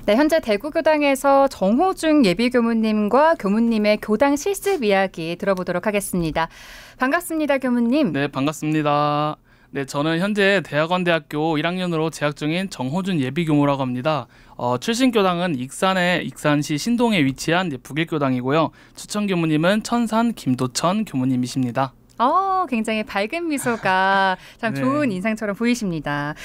네, 현재 대구교당에서 정호중 예비교무님과 교무님의 교당 실습 이야기 들어보도록 하겠습니다. 반갑습니다, 교무님. 네, 반갑습니다. 네, 저는 현재 대학원대학교 1학년으로 재학 중인 정호준 예비교무라고 합니다. 출신 교당은 익산시 신동에 위치한 북일교당이고요. 추천 교무님은 천산 김도천 교무님이십니다. 굉장히 밝은 미소가 참 좋은 네. 인상처럼 보이십니다.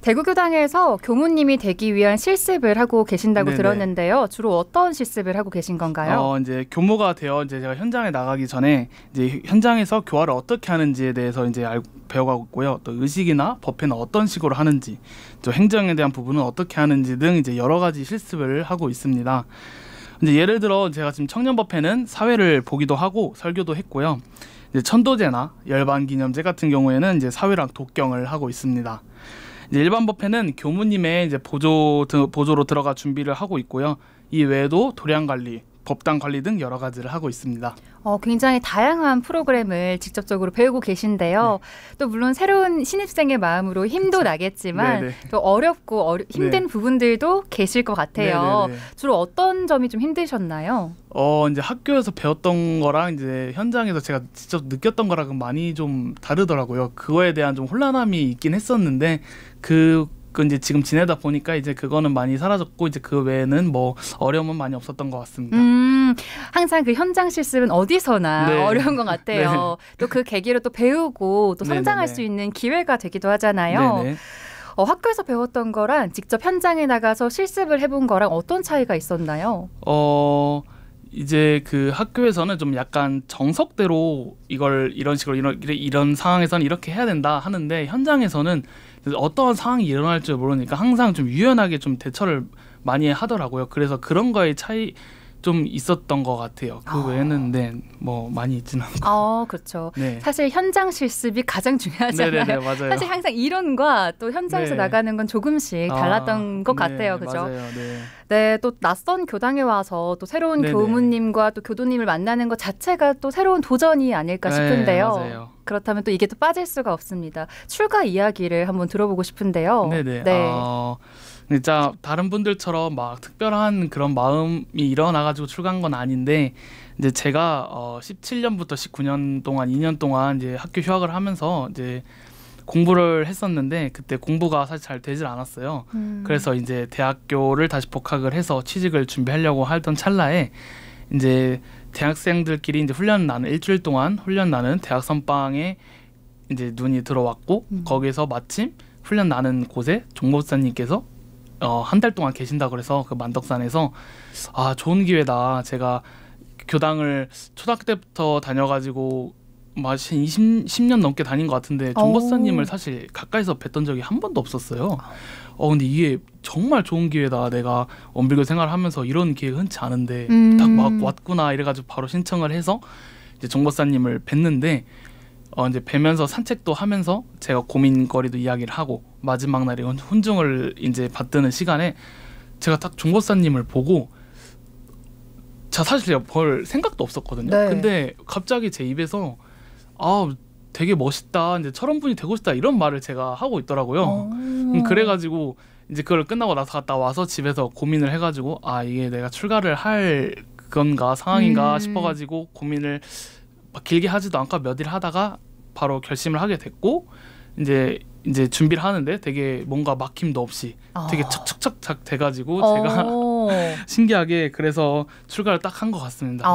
대구교당에서 교무님이 되기 위한 실습을 하고 계신다고 들었는데요. 주로 어떤 실습을 하고 계신 건가요? 이제 교무가 되어 이제 제가 현장에 나가기 전에 이제 현장에서 교화를 어떻게 하는지에 대해서 이제 배워가고 있고요. 또 의식이나 법회는 어떤 식으로 하는지, 또 행정에 대한 부분은 어떻게 하는지 등 이제 여러 가지 실습을 하고 있습니다. 이제 예를 들어 제가 지금 청년법회는 사회를 보기도 하고 설교도 했고요. 이제 천도제나 열반기념제 같은 경우에는 이제 사회랑 독경을 하고 있습니다. 이제 일반 법회는 교무님의 이제 보조로 들어가 준비를 하고 있고요. 이 외에도 도량 관리, 법당 관리 등 여러 가지를 하고 있습니다. 굉장히 다양한 프로그램을 직접적으로 배우고 계신데요. 또 물론 새로운 신입생의 마음으로 힘도 나겠지만 또 어렵고 힘든 부분들도 계실 것 같아요. 주로 어떤 점이 좀 힘드셨나요? 이제 학교에서 배웠던 거랑 이제 현장에서 제가 직접 느꼈던 거랑은 많이 좀 다르더라고요. 그거에 대한 좀 혼란함이 있긴 했었는데 그 이제 지금 지내다 보니까 이제 그거는 많이 사라졌고 이제 그 외에는 뭐 어려움은 많이 없었던 것 같습니다. 항상 그 현장 실습은 어디서나 어려운 것 같아요. 또 그 계기로 또 배우고 또 성장할 수 있는 기회가 되기도 하잖아요. 학교에서 배웠던 거랑 직접 현장에 나가서 실습을 해본 거랑 어떤 차이가 있었나요? 이제 그 학교에서는 좀 약간 정석대로 이걸 이런 식으로 이런 상황에서는 이렇게 해야 된다 하는데 현장에서는 어떠한 상황이 일어날 줄 모르니까 항상 좀 유연하게 좀 대처를 많이 하더라고요. 그래서 그런 거에 차이 좀 있었던 것 같아요. 그 외에는 뭐 많이 있지는 않고. 그렇죠. 사실 현장 실습이 가장 중요하잖아요. 맞아요. 사실 항상 이론과 또 현장에서 나가는 건 조금씩 달랐던 것 같아요. 그렇죠? 맞아요. 네, 또 낯선 교당에 와서 또 새로운 교무님과 또 교도님을 만나는 것 자체가 또 새로운 도전이 아닐까 싶은데요. 맞아요. 그렇다면 또 이게 또 빠질 수가 없습니다. 출가 이야기를 한번 들어보고 싶은데요. 진짜 다른 분들처럼 막 특별한 그런 마음이 일어나가지고 출가한 건 아닌데 이제 제가 17년부터 19년 동안 2년 동안 이제 학교 휴학을 하면서 이제 공부를 했었는데 그때 공부가 사실 잘 되질 않았어요. 그래서 이제 대학교를 다시 복학을 해서 취직을 준비하려고 하던 찰나에 이제 대학생들끼리 이제 일주일 동안 훈련 나는 대학 선방에 이제 눈이 들어왔고 거기서 마침 훈련 나는 곳에 종목사님께서 한 달 동안 계신다 그래서 그 만덕산에서 좋은 기회다. 제가 교당을 초등학교 때부터 다녀가지고 한 10년 넘게 다닌 것 같은데 종법사님을 사실 가까이서 뵀던 적이 한 번도 없었어요. 근데 이게 정말 좋은 기회다. 내가 원불교 생활하면서 이런 기회가 흔치 않은데 딱 막 왔구나 이래가지고 바로 신청을 해서 이제 종법사님을 뵀는데 이제 뵈면서 산책도 하면서 제가 고민거리도 이야기를 하고 마지막 날에 훈증을 이제 받드는 시간에 제가 딱 종법사님을 보고 사실 제가 볼 생각도 없었거든요. 근데 갑자기 제 입에서 되게 멋있다. 이제 저런 분이 되고 싶다. 이런 말을 제가 하고 있더라고요. 그래가지고 이제 그걸 끝나고 나서 갔다 와서 집에서 고민을 해가지고 이게 내가 출가를 할 건가 상황인가 싶어가지고 고민을 막 길게 하지도 않고 몇 일 하다가 바로 결심을 하게 됐고 이제 준비를 하는데 되게 뭔가 막힘도 없이 되게 척척척 돼가지고 제가 신기하게 그래서 출가를 딱 한 것 같습니다.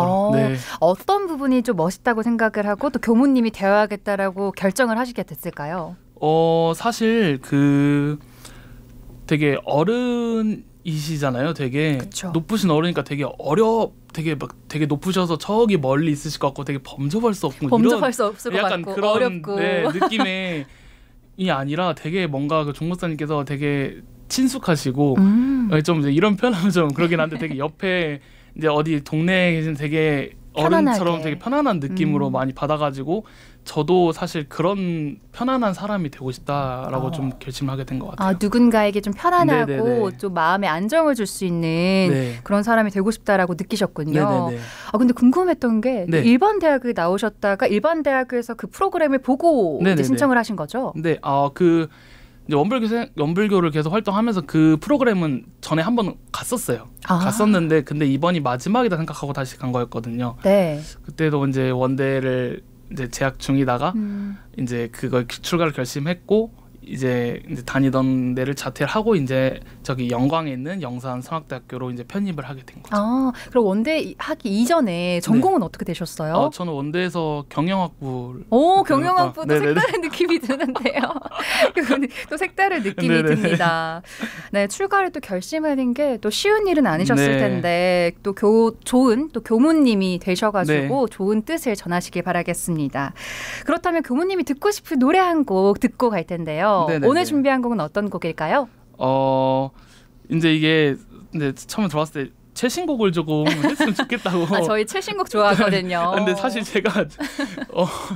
어떤 부분이 좀 멋있다고 생각을 하고 또 교무님이 되어야겠다라고 결정을 하시게 됐을까요? 사실 되게 어른이시잖아요. 되게 높으신 어른이니까 되게 되게 높으셔서 저기 멀리 있으실 것 같고 되게 범접할 수 없고 범접할 수 없을 것 약간 같고 그런 어렵고 느낌의 이 아니라 되게 뭔가 그 종목사님께서 되게 친숙하시고 좀 이런 표현하면 좀 그러긴 한데 되게 옆에 이제 어디 동네에 계신 되게 어른처럼 되게 편안한 느낌으로 많이 받아가지고 저도 사실 그런 편안한 사람이 되고 싶다라고 좀 결심하게 된 것 같아요. 누군가에게 좀 편안하고 좀 마음에 안정을 줄 수 있는 그런 사람이 되고 싶다라고 느끼셨군요. 근데 궁금했던 게 일반 대학에 나오셨다가 일반 대학에서 그 프로그램을 보고 이제 신청을 하신 거죠? 이제 원불교를 계속 활동하면서 그 프로그램은 전에 한번 갔었어요. 갔었는데 근데 이번이 마지막이다 생각하고 다시 간 거였거든요. 네. 그때도 이제 원대를 이제 재학 중이다가 이제 그걸 출가를 결심했고 이제 다니던 데를 자퇴를 하고 이제 저기 영광에 있는 영산성악대학교로 이제 편입을 하게 된 거죠. 그럼 원대 하기 이전에 전공은 네. 어떻게 되셨어요? 저는 원대에서 경영학부. 경영학부도 네네네. 색다른 느낌이 드는데요. 또 색다른 느낌이 네네네. 듭니다. 네, 출가를 또 결심하는 게 또 쉬운 일은 아니셨을 네. 텐데 또 좋은 또 교무님이 되셔가지고 네. 좋은 뜻을 전하시길 바라겠습니다. 그렇다면 교무님이 듣고 싶은 노래 한 곡 듣고 갈 텐데요. 네네네. 오늘 준비한 곡은 어떤 곡일까요? 이제 이게 근데 처음에 들어왔을 때 최신곡을 조금 했으면 좋겠다고. 저희 최신곡 좋아하거든요. 근데 사실 제가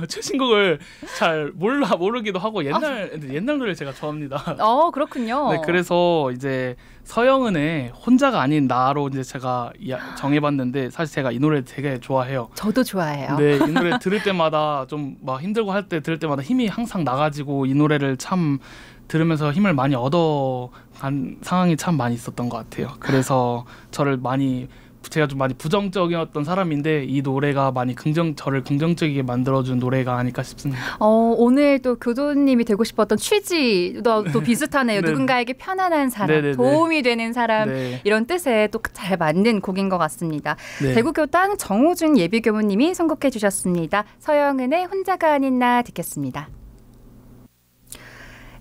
최신곡을 잘 모르기도 하고 옛날 노래 제가 좋아합니다. 그렇군요. 네, 그래서 이제 서영은의 혼자가 아닌 나로 이제 제가 정해봤는데 사실 제가 이 노래 되게 좋아해요. 저도 좋아해요. 네, 이 노래 들을 때마다 좀 막 힘들고 할 때 들을 때마다 힘이 항상 나가지고 이 노래를 참 들으면서 힘을 많이 얻어간 상황이 참 많이 있었던 것 같아요. 그래서 제가 좀 많이 부정적이었던 사람인데 이 노래가 많이 저를 긍정적이게 만들어준 노래가 아닐까 싶습니다. 오늘 또 교도님이 되고 싶었던 취지도 또 비슷하네요. 누군가에게 편안한 사람, 네네네. 도움이 되는 사람 네. 이런 뜻에 또 잘 맞는 곡인 것 같습니다. 네. 대구교당 정호준 예비교무님이 선곡해 주셨습니다. 서영은의 혼자가 아닌 나 듣겠습니다.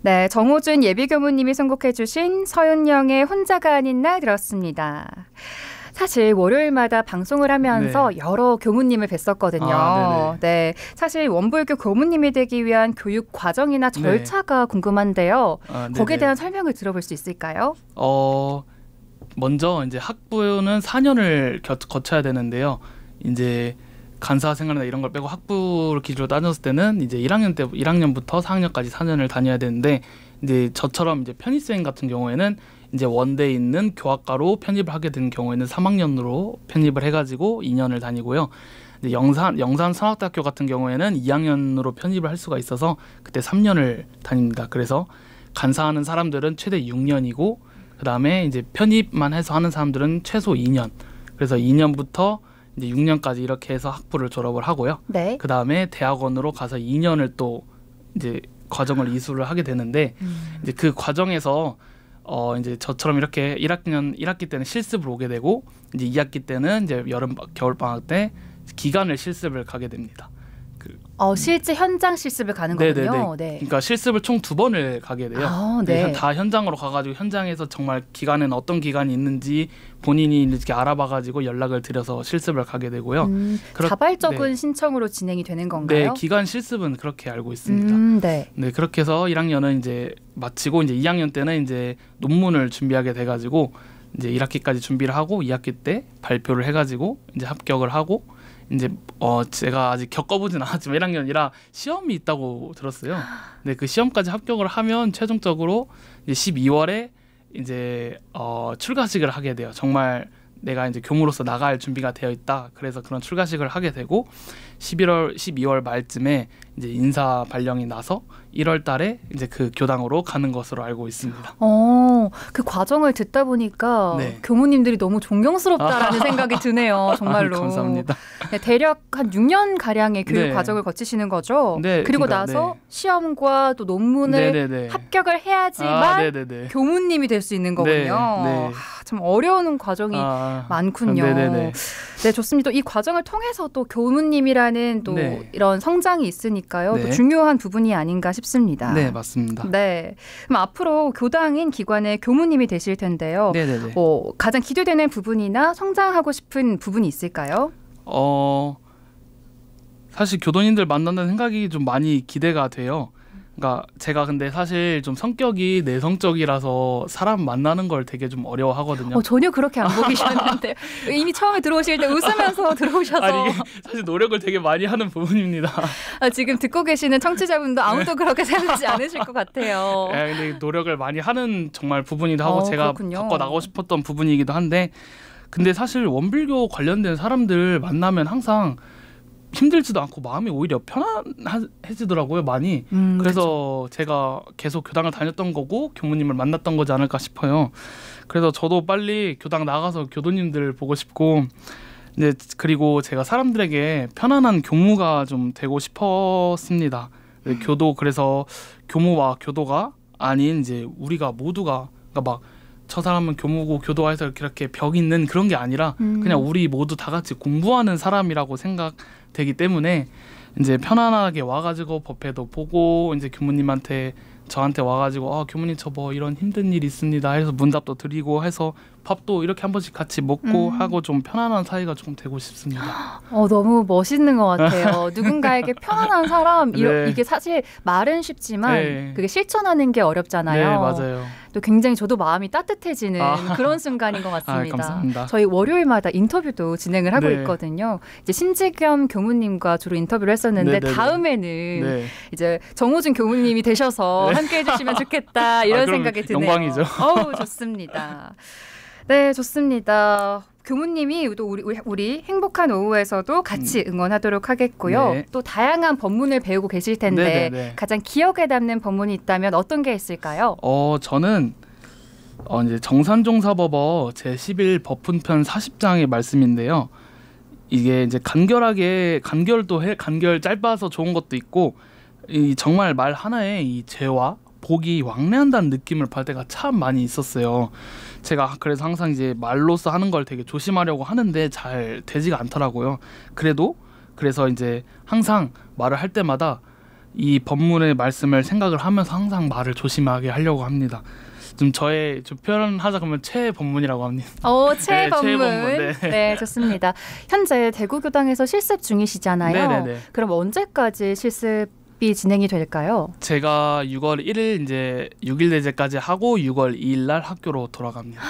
네, 정호준 예비교무님이 선곡해 주신 서윤영의 혼자가 아닌 나 들었습니다. 사실 월요일마다 방송을 하면서 네. 여러 교무님을 뵀었거든요. 네, 사실 원불교 교무님이 되기 위한 교육 과정이나 절차가 네. 궁금한데요. 거기에 대한 설명을 들어볼 수 있을까요? 먼저 이제 학부는 4년을 거쳐야 되는데요. 이제 간사 생활이나 이런 걸 빼고 학부를 기준으로 따졌을 때는 이제 1학년부터 4학년까지 4년을 다녀야 되는데 이제 저처럼 이제 편입생 같은 경우에는 이제 원대에 있는 교학과로 편입을 하게 된 경우에는 3학년으로 편입을 해가지고 2년을 다니고요. 이제 영산성악대학교 같은 경우에는 2학년으로 편입을 할 수가 있어서 그때 3년을 다닙니다. 그래서 간사하는 사람들은 최대 6년이고 그다음에 이제 편입만 해서 하는 사람들은 최소 2년. 그래서 2년부터 이제 6년까지 이렇게 해서 학부를 졸업을 하고요. 네. 그다음에 대학원으로 가서 2년을 또 이제 과정을 이수를 하게 되는데 이제 그 과정에서 이제 저처럼 이렇게 1학기 때는 실습을 오게 되고 이제 2학기 때는 이제 겨울 방학 때 기간을 실습을 가게 됩니다. 실제 현장 실습을 가는 거군요. 네. 그러니까 실습을 총 2번을 가게 돼요. 네. 다 현장으로 가가지고 현장에서 정말 기간에는 어떤 기간이 있는지 본인이 이렇게 알아봐가지고 연락을 드려서 실습을 가게 되고요. 자발적인 신청으로 진행이 되는 건가요? 네, 기간 실습은 그렇게 알고 있습니다. 네. 네, 그렇게 해서 1학년은 이제 마치고 이제 2학년 때는 이제 논문을 준비하게 돼가지고 이제 1학기까지 준비를 하고 2학기 때 발표를 해가지고 이제 합격을 하고. 이제 제가 아직 겪어보진 않았지만 1학년이라 시험이 있다고 들었어요. 네, 그 시험까지 합격을 하면 최종적으로 이제 12월에 이제 출가식을 하게 돼요. 정말 내가 이제 교무로서 나갈 준비가 되어 있다. 그래서 그런 출가식을 하게 되고 12월 말쯤에 이제 인사 발령이 나서 1월 달에 이제 그 교당으로 가는 것으로 알고 있습니다. 그 과정을 듣다 보니까 네. 교무님들이 너무 존경스럽다라는 생각이 드네요. 정말로. 감사합니다. 네, 대략 한 6년 가량의 교육 네. 과정을 거치시는 거죠. 네, 그리고 그러니까, 나서 네. 시험과 또 논문을 네네네. 합격을 해야지만 교무님이 될 수 있는 거군요. 네. 참 어려운 과정이 많군요. 네네네. 네, 좋습니다. 이 과정을 통해서 또 교무님이라는 또 네. 이런 성장이 있으니까요. 네. 또 중요한 부분이 아닌가 싶습니다. 네, 맞습니다. 네, 그럼 앞으로 교당인 기관의 교무님이 되실 텐데요. 네네네. 가장 기대되는 부분이나 성장하고 싶은 부분이 있을까요? 사실 교도님들 만난다는 생각이 좀 많이 기대가 돼요. 그러니까 제가 근데 사실 좀 성격이 내성적이라서 사람 만나는 걸 되게 좀 어려워하거든요. 전혀 그렇게 안 보이셨는데 이미 처음에 들어오실 때 웃으면서 들어오셔서. 아니, 이게 사실 노력을 되게 많이 하는 부분입니다. 지금 듣고 계시는 청취자분도 아무도 그렇게 생각하지 않으실 것 같아요. 네, 근데 노력을 많이 하는 정말 부분이기도 하고 제가 바꿔나가고 싶었던 부분이기도 한데 근데 사실 원불교 관련된 사람들 만나면 항상 힘들지도 않고 마음이 오히려 편안해지더라고요, 많이. 그래서 제가 계속 교당을 다녔던 거고 교무님을 만났던 거지 않을까 싶어요. 그래서 저도 빨리 교당 나가서 교도님들 보고 싶고, 이제 그리고 제가 사람들에게 편안한 교무가 좀 되고 싶었습니다. 교도, 그래서 교무와 교도가 아닌 이제 우리가 모두가, 그러니까 막 저 사람은 교무고 교도해서 이렇게 벽 있는 그런 게 아니라 그냥 우리 모두 다 같이 공부하는 사람이라고 생각되기 때문에 이제 편안하게 와가지고 법회도 보고, 이제 교무님한테 저한테 와가지고 교무님 저 뭐 이런 힘든 일 있습니다 해서 문답도 드리고 해서 밥도 이렇게 한 번씩 같이 먹고 하고 좀 편안한 사이가 좀 되고 싶습니다. 너무 멋있는 것 같아요. 누군가에게 편안한 사람, 네. 이게 사실 말은 쉽지만 네. 그게 실천하는 게 어렵잖아요. 네, 맞아요. 또 굉장히 저도 마음이 따뜻해지는 그런 순간인 것 같습니다. 감사합니다. 저희 월요일마다 인터뷰도 진행을 하고 네. 있거든요. 이제 신지겸 교무님과 주로 인터뷰를 했었는데 네네네. 다음에는 이제 정호준 교무님이 되셔서 함께 해주시면 좋겠다 이런 생각이 드네요. 영광이죠. 좋습니다. 네, 좋습니다. 교무님이 또 우리 행복한 오후에서도 같이 응원하도록 하겠고요. 네. 또 다양한 법문을 배우고 계실 텐데 네네네. 가장 기억에 남는 법문이 있다면 어떤 게 있을까요? 저는 이제 정산종사법어 제11 법훈편 40장의 말씀인데요. 이게 이제 간결 짧아서 좋은 것도 있고, 이 정말 말 하나에 이 죄와 복이 왕래한다는 느낌을 받을 때가 참 많이 있었어요. 제가 그래서 항상 이제 말로써 하는 걸 되게 조심하려고 하는데 잘 되지가 않더라고요. 그래서 이제 항상 말을 할 때마다 이 법문의 말씀을 생각을 하면서 항상 말을 조심하게 하려고 합니다. 좀 표현하자 그러면 최법문이라고 합니다. 최법문. 네. 네, 좋습니다. 현재 대구교당에서 실습 중이시잖아요. 네네네. 그럼 언제까지 실습이 진행이 될까요? 제가 6월 1일 이제 6일 내제까지 하고 6월 2일 날 학교로 돌아갑니다.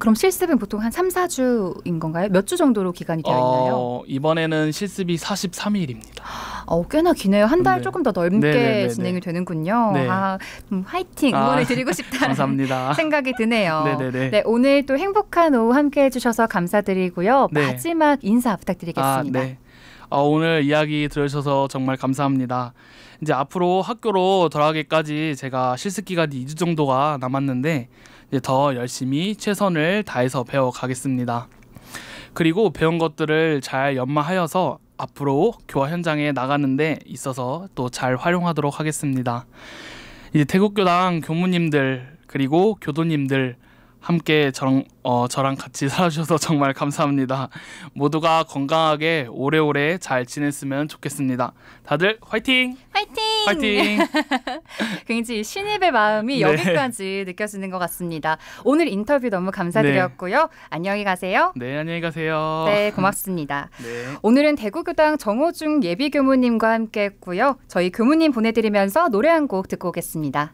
그럼 실습은 보통 한 3, 4주인 건가요? 몇 주 정도로 기간이 되어 있나요? 이번에는 실습이 43일입니다. 꽤나 기네요. 한 달 네. 조금 더 넓게 네네네네. 진행이 되는군요. 네. 화이팅 응원을 드리고 싶다는 감사합니다. 생각이 드네요. 네네네. 네, 오늘 또 행복한 오후 함께해 주셔서 감사드리고요. 네. 마지막 인사 부탁드리겠습니다. 네. 오늘 이야기 들어주셔서 정말 감사합니다. 이제 앞으로 학교로 돌아가기까지 제가 실습 기간이 2주 정도가 남았는데 이제 더 열심히 최선을 다해서 배워가겠습니다. 그리고 배운 것들을 잘 연마하여서 앞으로 교화 현장에 나가는 데 있어서 또 잘 활용하도록 하겠습니다. 이제 대구교당 교무님들 그리고 교도님들 함께 저랑 같이 살아주셔서 정말 감사합니다. 모두가 건강하게 오래오래 잘 지냈으면 좋겠습니다. 다들 화이팅! 화이팅! 화이팅! 굉장히 신입의 마음이 여기까지 느껴지는 것 같습니다. 오늘 인터뷰 너무 감사드렸고요. 안녕히 가세요. 네, 안녕히 가세요. 네, 고맙습니다. 네. 오늘은 대구교당 정호중 예비교무님과 함께했고요. 저희 교무님 보내드리면서 노래 한 곡 듣고 오겠습니다.